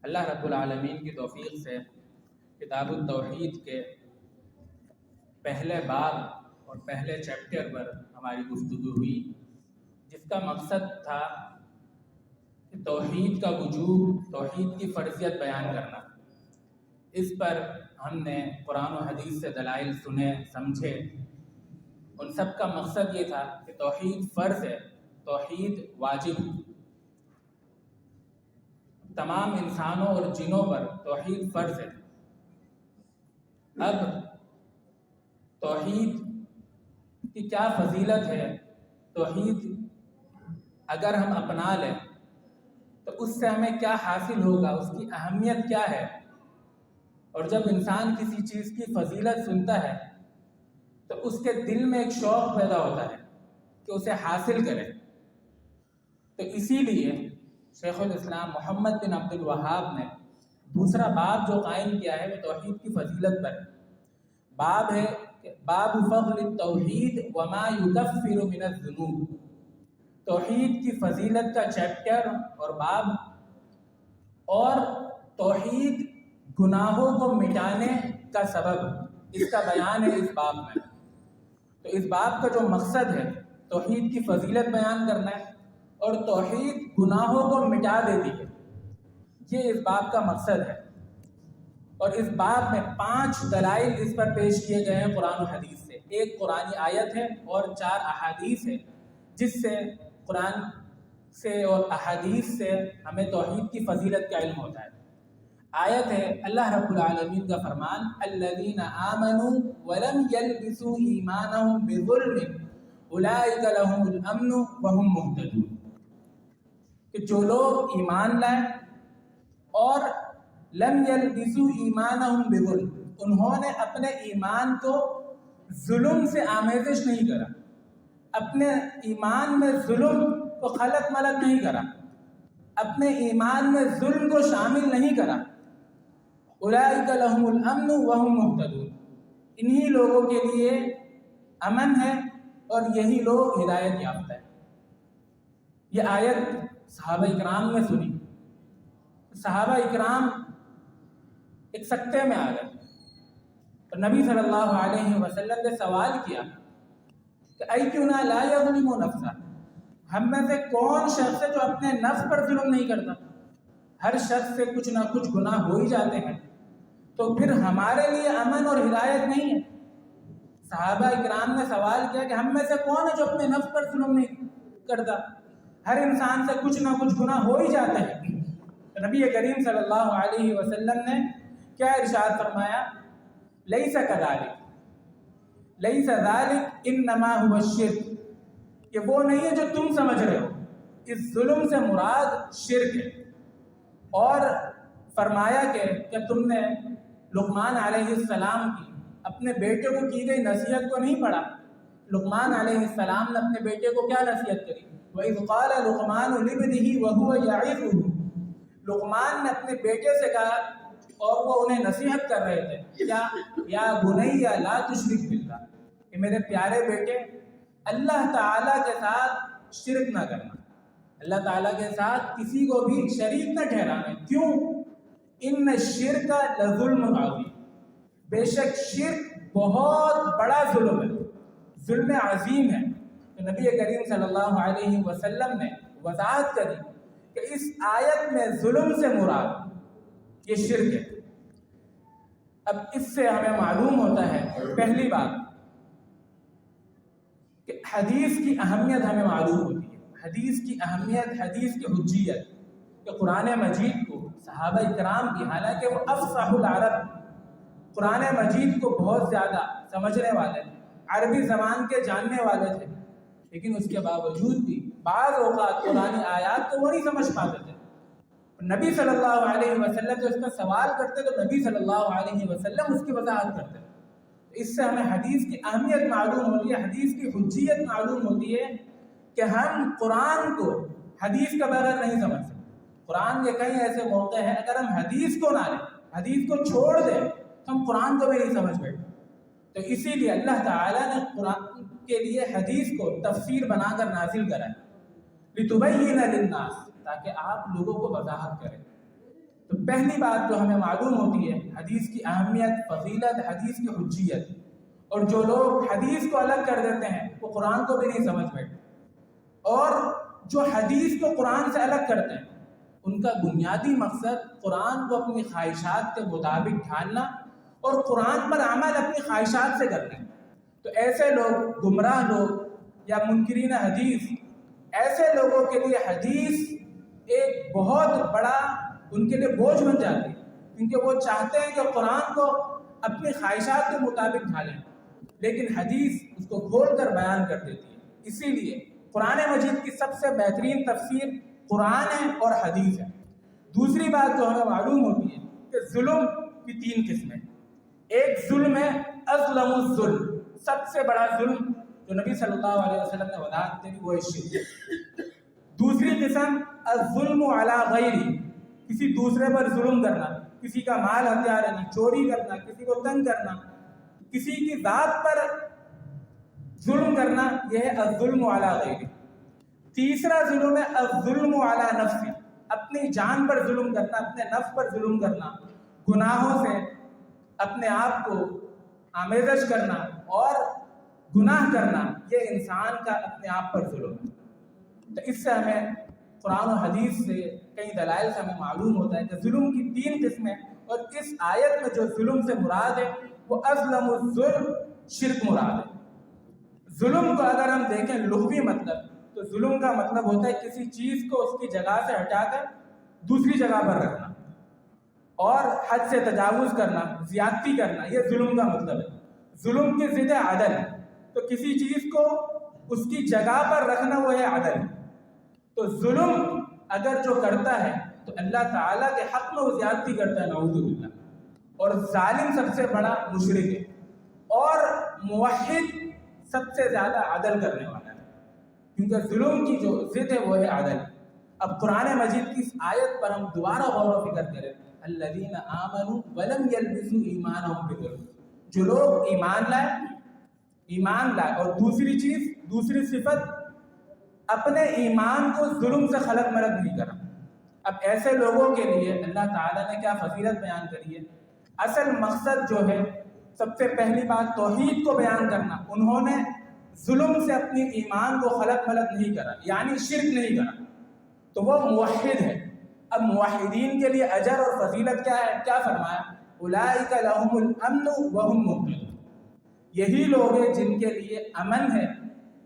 اللہ رب العالمین کی توفیق سے کتاب التوحید کے پہلے باب اور پہلے چیپٹر پر ہماری گفتگو ہوئی، جس کا مقصد تھا کہ توحید کا وجوب، توحید کی فرضیت بیان کرنا۔ اس پر ہم نے قرآن و حدیث سے دلائل سنے، سمجھے۔ ان سب کا مقصد یہ تھا کہ توحید فرض ہے، توحید واجب ہے۔ تمام انسانوں اور جنوں پر توحید فرض ہے۔ اب توحید کی کیا فضیلت ہے، توحید اگر ہم اپنا لیں تو اس سے ہمیں کیا حاصل ہوگا، اس کی اہمیت کیا ہے، اور جب انسان کسی چیز کی فضیلت سنتا ہے تو اس کے دل میں ایک شوق پیدا ہوتا ہے کہ اسے حاصل کرے۔ تو اسی لیے شیخ الاسلام محمد بن عبد الوہاب نے دوسرا باب جو قائم کیا ہے وہ توحید کی فضیلت پر باب ہے کہ باب فضل التوحید وما یکفر من الذنوب، توحید کی فضیلت کا چیپٹر اور باب، اور توحید گناہوں کو مٹانے کا سبب، اس کا بیان ہے اس باب میں۔ تو اس باب کا جو مقصد ہے توحید کی فضیلت بیان کرنا ہے، اور توحید گناہوں کو مٹا دیتی ہے، یہ اس باب کا مقصد ہے۔ اور اس باب میں 5 دلائل اس پر پیش کیے گئے ہیں قرآن و حدیث سے۔ ایک قرآنی آیت ہے اور 4 احادیث ہے، جس سے قرآن سے اور احادیث سے ہمیں توحید کی فضیلت کا علم ہوتا ہے۔ آیت ہے اللہ رب العالمین کا فرمان، الذین آمنوا ولم یلبسوا ایمانہم بظلم اولئک لہم الامن وہم مہتدون، کہ جو لوگ ایمان لائے اور لم یلبسوا ایمانہم بظلم، انہوں نے اپنے ایمان کو ظلم سے آمیزش نہیں کرا، اپنے ایمان میں ظلم کو خلط ملط نہیں کرا، اپنے ایمان میں ظلم کو شامل نہیں کرا، اولئک لہم الامن وہم مہتدون، انہی لوگوں کے لیے امن ہے اور یہی لوگ ہدایت یافتہ ہیں۔ یہ آیت صحابہ اکرام نے سنی، صحابہ اکرام ایک سکتے میں آ گئے، تو نبی صلی اللہ علیہ وسلم نے سوال کیا کہ ایتنا لا یظلم نفسہ، ہم میں سے کون شخص ہے جو اپنے نفس پر ظلم نہیں کرتا؟ ہر شخص سے کچھ نہ کچھ گناہ ہو ہی جاتے ہیں، تو پھر ہمارے لیے امن اور ہدایت نہیں ہے؟ صحابہ اکرام نے سوال کیا کہ ہم میں سے کون ہے جو اپنے نفس پر ظلم نہیں کرتا؟ ہر انسان سے کچھ نہ کچھ گناہ ہو ہی جاتے ہیں۔ تو نبی کریم صلی اللہ علیہ وسلم نے کیا ارشاد فرمایا؟ لیس کذالک، لیس ذالک انما هو الشرک، کہ وہ نہیں ہے جو تم سمجھ رہے ہو، اس ظلم سے مراد شرک ہے۔ اور فرمایا کہ تم نے لقمان علیہ السلام کی اپنے بیٹے کو کی گئی نصیحت کو نہیں پڑھا؟ لقمان علیہ السلام نے اپنے بیٹے کو کیا نصیحت کری؟ وَإِذْ قَالَ لُقْمَانُ لِابْنِهِ وَهُوَ يَعِظُهُ، لقمان نے اپنے بیٹے سے کہا اور وہ انہیں نصیحت کر رہے تھے، کیا یا بنی لا تشرک باللہ، کہ میرے پیارے بیٹے اللہ تعالیٰ کے ساتھ شرک نہ کرنا، اللہ تعالیٰ کے ساتھ کسی کو بھی شریک نہ ٹھہرانا۔ کیوں؟ ان الشرک لظلم عظیم، بے شک شرک بہت بڑا ظلم ہے، ظلم عظیم ہے۔ تو نبی کریم صلی اللہ علیہ وسلم نے وضاحت کری کہ اس آیت میں ظلم سے مراد یہ شرک ہے۔ اب اس سے ہمیں معلوم ہوتا ہے پہلی بات کہ حدیث کی اہمیت ہمیں معلوم ہوتی ہے، حدیث کی اہمیت، حدیث کی حجیت، کہ قرآن مجید کو صحابہ اکرام کی، حالانکہ وہ افصح العرب، قرآن مجید کو بہت زیادہ سمجھنے والے، عربی زبان کے جاننے والے تھے، لیکن اس کے باوجود بھی بعض اوقات قرآنی آیات کو وہ نہیں سمجھ پاتے تھے۔ نبی صلی اللہ علیہ وسلم جو اس کا سوال کرتے تو نبی صلی اللہ علیہ وسلم اس کی وضاحت کرتے۔ اس سے ہمیں حدیث کی اہمیت معلوم ہوتی ہے، حدیث کی حجیت معلوم ہوتی ہے کہ ہم قرآن کو حدیث کے بغیر نہیں سمجھ سکتے۔ قرآن کے کئی ایسے موقع ہیں اگر ہم حدیث کو نہ لیں، حدیث کو چھوڑ دیں تو ہم قرآن کو بھی نہیں سمجھ بیٹھے۔ تو اسی لیے اللہ تعالیٰ نے قرآن کے لیے حدیث کو تفسیر بنا کر نازل کرا ہے، لِتُبَيِّنَ لِلنَّاسِ، تاکہ آپ لوگوں کو وضاحت کریں۔ تو پہلی بات جو ہمیں معلوم ہوتی ہے حدیث کی اہمیت، فضیلت، حدیث کی حجیت. اور جو لوگ حدیث کو الگ کر دیتے ہیں وہ قرآن کو بھی نہیں سمجھ بیٹھتے، اور جو حدیث کو قرآن سے الگ کرتے ہیں ان کا بنیادی مقصد قرآن کو اپنی خواہشات کے مطابق ڈھالنا اور قرآن پر عمل اپنی خواہشات سے کرنا ہے. تو ایسے لوگ، گمراہ لوگ یا منکرین حدیث، ایسے لوگوں کے لیے حدیث ایک بہت بڑا ان کے لیے بوجھ بن جاتی ہے، کیونکہ وہ چاہتے ہیں کہ قرآن کو اپنی خواہشات کے مطابق ڈھالیں، لیکن حدیث اس کو کھول کر بیان کر دیتی ہے. اسی لیے قرآن مجید کی سب سے بہترین تفسیر قرآن ہے اور حدیث ہے. دوسری بات جو ہمیں معلوم ہوتی ہے کہ ظلم کی 3 قسمیں. ایک ظلم ہے اظلم الظلم، سب سے بڑا ظلم جو نبی صلی اللہ علیہ وسلم نے وضاحت دی وہ شرک. دوسری قسم الظلم علی غیری، کسی دوسرے پر ظلم کرنا، کسی کا مال ہتھیار لینا، چوری کرنا، کسی کو تنگ کرنا، کسی کی ذات پر ظلم کرنا، یہ ہے الظلم علی غیری. تیسرا ظلم ہے الظلم علی نفسی، اپنی جان پر ظلم کرنا، اپنے نفس پر ظلم کرنا، گناہوں سے اپنے آپ کو آمیزش کرنا اور گناہ کرنا، یہ انسان کا اپنے آپ پر ظلم ہے. تو اس سے ہمیں قرآن و حدیث سے کئی دلائل سے ہمیں معلوم ہوتا ہے کہ ظلم کی 3 قسمیں، اور اس آیت میں جو ظلم سے مراد ہے وہ اظلم الظلم، شرک مراد ہے. ظلم کو اگر ہم دیکھیں لغوی مطلب، تو ظلم کا مطلب ہوتا ہے کسی چیز کو اس کی جگہ سے ہٹا کر دوسری جگہ پر رکھنا اور حد سے تجاوز کرنا، زیادتی کرنا، یہ ظلم کا مطلب ہے. ظلم کی ضد ہے عدل، تو کسی چیز کو اس کی جگہ پر رکھنا وہ ہے عدل. تو ظلم اگر جو کرتا ہے تو اللہ تعالیٰ کے حق میں وہ زیادتی کرتا ہے، نعوذ باللہ. اور ظالم سب سے بڑا مشرک ہے، اور موحد سب سے زیادہ عدل کرنے والا ہے، کیونکہ ظلم کی جو ضد ہے وہ ہے عدل. اب قرآن مجید کی اس آیت پر ہم دوبارہ غور و فکر کریں. الذین آمنوا ولم یلبسوا ایمانہم بظلم، جو لوگ ایمان لائے اور دوسری صفت اپنے ایمان کو ظلم سے خلط ملط نہیں کرا. اب ایسے لوگوں کے لیے اللہ تعالیٰ نے کیا فضیلت بیان کری ہے. اصل مقصد جو ہے، سب سے پہلی بات توحید کو بیان کرنا. انہوں نے ظلم سے اپنی ایمان کو خلط ملط نہیں کرا، یعنی شرک نہیں کرا، تو وہ موحد ہے. اب موحدین کے لیے اجر اور فضیلت کیا ہے؟ کیا فرمایا؟ اولئک لہم الامن وہم مہتدون، یہی لوگ ہیں جن کے لیے امن ہے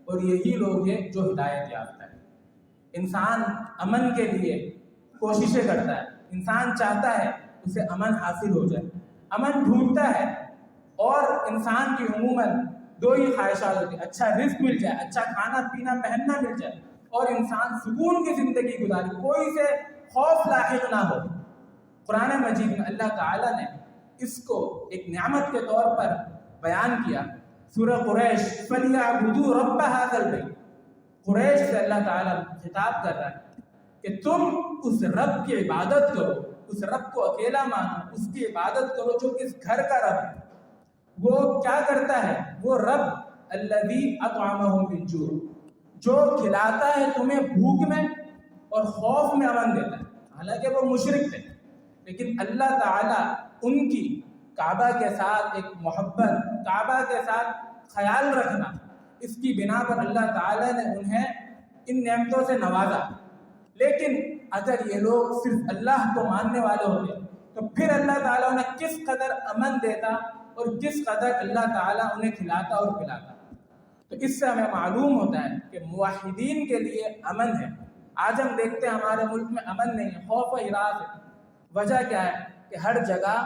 اور یہی لوگ ہیں جو ہدایت یافتہ ہے. انسان امن کے لیے کوششیں کرتا ہے، انسان چاہتا ہے اسے امن حاصل ہو جائے، امن ڈھونڈتا ہے، اور انسان کی عموماً 2 ہی خواہشات ہوتی ہیں: اچھا رزق مل جائے، اچھا کھانا پینا پہننا مل جائے، اور انسان سکون کی زندگی گزارے، کوئی سے خوف لاحق نہ ہو. قرآن مجید میں اللہ تعالیٰ نے اس کو ایک نعمت کے طور پر بیان کیا. سورہ قریش فَلْيَعْبُدُوا رَبَّ هَذَا الْبَيْتِ، قریش سے اللہ تعالیٰ خطاب کر رہا ہے کہ تم اس رب کی عبادت کرو، اس رب کو اکیلا مانو، اس کی عبادت کرو جو اس گھر کا رب ہے. وہ کیا کرتا ہے؟ وہ رب الذی اطعمہم من جوع، جو کھلاتا ہے تمہیں بھوک میں اور خوف میں امن دیتا ہے. حالانکہ وہ مشرک تھے، لیکن اللہ تعالیٰ ان کی کعبہ کے ساتھ ایک محبت، کعبہ کے ساتھ خیال رکھنا، اس کی بنا پر اللہ تعالیٰ نے انہیں ان نعمتوں سے نوازا. لیکن اگر یہ لوگ صرف اللہ کو ماننے والے ہوتے تو پھر اللہ تعالیٰ انہیں کس قدر امن دیتا اور کس قدر اللہ تعالیٰ انہیں کھلاتا اور پلاتا. تو اس سے ہمیں معلوم ہوتا ہے کہ موحدین کے لیے امن ہے. آج ہم دیکھتے ہیں ہمارے ملک میں امن نہیں ہے، خوف و ہراس ہے. وجہ کیا ہے؟ کہ ہر جگہ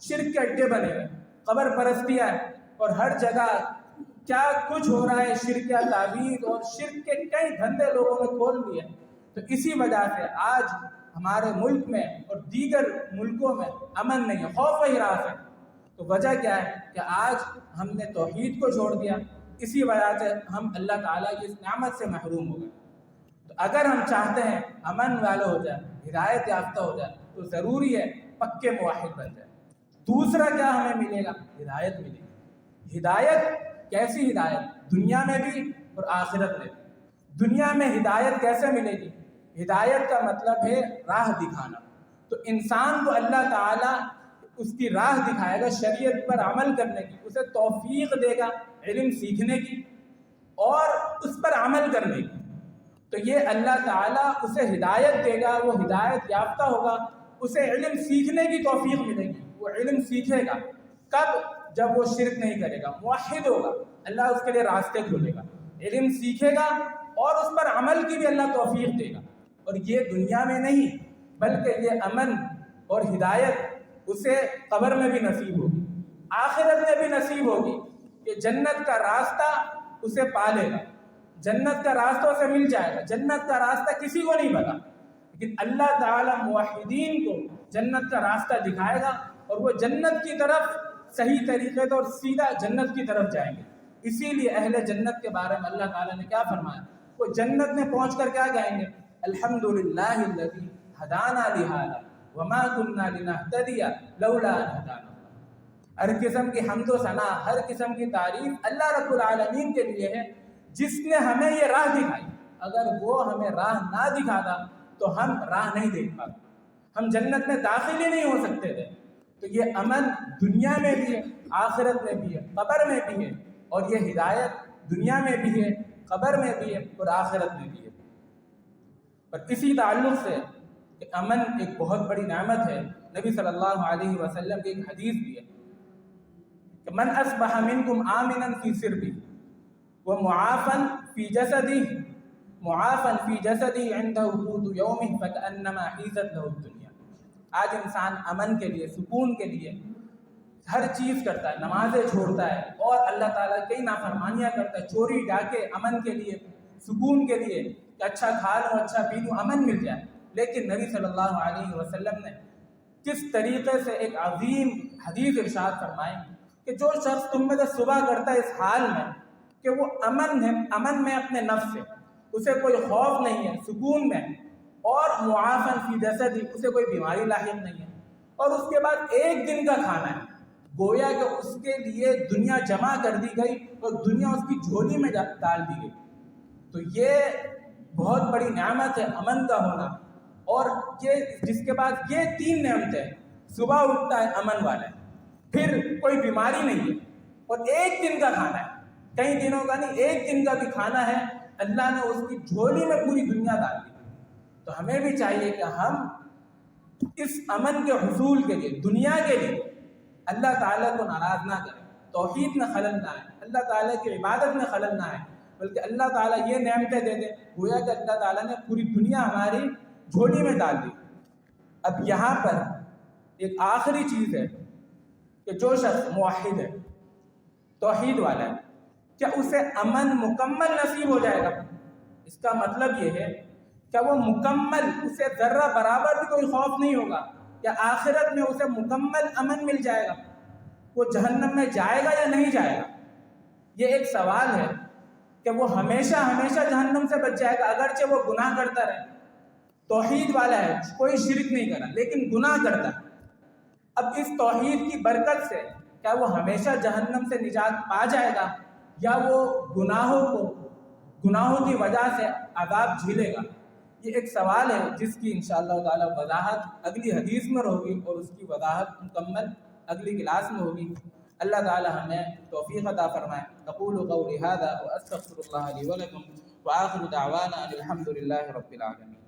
شرک کے اڈے بنے ہوئے، قبر پرستیاں ہے، اور ہر جگہ کیا کچھ ہو رہا ہے، شرک یا تعویذ اور شرک کے کئی دھندے لوگوں نے کھول دیے. تو اسی وجہ سے آج ہمارے ملک میں اور دیگر ملکوں میں امن نہیں ہے، خوف و ہراس ہے. تو وجہ کیا ہے؟ کہ آج ہم نے توحید کو چھوڑ دیا، اسی وجہ سے ہم اللہ تعالیٰ کی اس نعمت سے محروم ہو گئے. تو اگر ہم چاہتے ہیں امن والے ہو جائے، ہدایت یافتہ ہو جائے، تو ضروری ہے پکے موحد بن جائے. دوسرا کیا ہمیں ملے گا؟ ہدایت ملے گی. ہدایت کیسی ہدایت؟ دنیا میں بھی اور آخرت میں بھی. دنیا میں ہدایت کیسے ملے گی؟ ہدایت کا مطلب ہے راہ دکھانا. تو انسان کو اللہ تعالیٰ اس کی راہ دکھائے گا شریعت پر عمل کرنے کی، اسے توفیق دے گا علم سیکھنے کی اور اس پر عمل کرنے کی۔ تو یہ اللہ تعالیٰ اسے ہدایت دے گا، وہ ہدایت یافتہ ہوگا، اسے علم سیکھنے کی توفیق ملے گی، وہ علم سیکھے گا۔ کب؟ جب وہ شرک نہیں کرے گا، موحد ہوگا، اللہ اس کے لیے راستے کھولے گا، علم سیکھے گا اور اس پر عمل کی بھی اللہ توفیق دے گا۔ اور یہ دنیا میں نہیں بلکہ یہ امن اور ہدایت اسے قبر میں بھی نصیب ہوگی، آخرت میں بھی نصیب ہوگی کہ جنت کا راستہ اسے پالے گا، جنت کا راستہ اسے مل جائے گا۔ جنت کا راستہ کسی کو نہیں پتا، لیکن اللہ تعالیٰ موحدین کو جنت کا راستہ دکھائے گا اور وہ جنت کی طرف صحیح طریقے سے اور سیدھا جنت کی طرف جائیں گے۔ اسی لیے اہل جنت کے بارے میں اللہ تعالیٰ نے کیا فرمایا؟ وہ جنت میں پہنچ کر کیا کہیں گے؟ الحمدللہ الذی ہدانا لہذا وما کنا لنہتدی لولا ان ہدانا اللہ۔ ہر قسم کی حمد و ثنا، ہر قسم کی تعریف اللہ رب العالمین کے لیے ہے جس نے ہمیں یہ راہ دکھائی۔ اگر وہ ہمیں راہ نہ دکھاتا تو ہم راہ نہیں دیکھ پاتے، ہم جنت میں داخل ہی نہیں ہو سکتے تھے۔ تو یہ امن دنیا میں بھی ہے، آخرت میں بھی ہے، قبر میں بھی ہے، اور یہ ہدایت دنیا میں بھی ہے، قبر میں بھی ہے اور آخرت میں بھی ہے۔ اور اسی تعلق سے کہ امن ایک بہت بڑی نعمت ہے، نبی صلی اللہ علیہ وسلم کی ایک حدیث بھی ہے کہ من اصبح منکم آمنا فی سربہ ومعافا فی جسدہ معافا فی جسدہ عند قوت یومہ فکأنما حیزت لہ الدنیا۔ آج انسان امن کے لیے، سکون کے لیے ہر چیز کرتا ہے، نمازیں چھوڑتا ہے اور اللہ تعالیٰ کئی نافرمانیاں کرتا ہے، چوری ڈاکے، امن کے لیے، سکون کے لیے کہ اچھا کھا لوں، اچھا پی لوں، امن مل جائے۔ لیکن نبی صلی اللہ علیہ وسلم نے کس طریقے سے ایک عظیم حدیث ارشاد فرمائی کہ جو شخص تم میں سے صبح کرتا ہے اس حال میں کہ وہ امن میں اپنے نفس سے، اسے کوئی خوف نہیں ہے، سکون میں، اور معافن فی جسدی، اسے کوئی بیماری لاحق نہیں ہے، اور اس کے بعد ایک دن کا کھانا ہے، گویا کہ اس کے لیے دنیا جمع کر دی گئی اور دنیا اس کی جھولی میں ڈال دی گئی۔ تو یہ بہت بڑی نعمت ہے امن کا ہونا، اور یہ جس کے بعد یہ تین نعمتیں، صبح اٹھتا ہے امن والا ہے، پھر کوئی بیماری نہیں ہے، اور ایک دن کا کھانا ہے، کئی دنوں کا نہیں، ایک دن کا بھی کھانا ہے، اللہ نے اس کی جھولی میں پوری دنیا ڈال دی۔ تو ہمیں بھی چاہیے کہ ہم اس امن کے حصول کے لیے، دنیا کے لیے اللہ تعالیٰ کو ناراض نہ کریں، توحید میں خلل نہ آئے، اللہ تعالیٰ کی عبادت میں خلل نہ آئے، بلکہ اللہ تعالیٰ یہ نعمتیں دے دے گویا کہ اللہ تعالیٰ نے پوری دنیا ہماری جھولی میں ڈال دی۔ اب یہاں پر ایک آخری چیز ہے کہ جو شخص موحد ہے، توحید والا ہے، کیا اسے امن مکمل نصیب ہو جائے گا؟ اس کا مطلب یہ ہے کہ وہ مکمل، اسے ذرہ برابر بھی کوئی خوف نہیں ہوگا، یا آخرت میں اسے مکمل امن مل جائے گا، وہ جہنم میں جائے گا یا نہیں جائے گا؟ یہ ایک سوال ہے کہ وہ ہمیشہ ہمیشہ جہنم سے بچ جائے گا اگرچہ وہ گناہ کرتا رہے، توحید والا ہے، کوئی شرک نہیں کرا لیکن گناہ کرتا ہے۔ اب اس توحید کی برکت سے کیا وہ ہمیشہ جہنم سے نجات پا جائے گا، یا وہ گناہوں کی وجہ سے عذاب جھیلے گا؟ یہ ایک سوال ہے جس کی انشاءاللہ تعالی وضاحت اگلی حدیث میں ہوگی، اور اس کی وضاحت مکمل اگلی کلاس میں ہوگی۔ اللہ تعالی ہمیں توفیق عطا فرمائے۔ اقول قولی ھذا واستغفر اللہ لی ولکم وآخر دعوانا الحمد للہ رب العالمین۔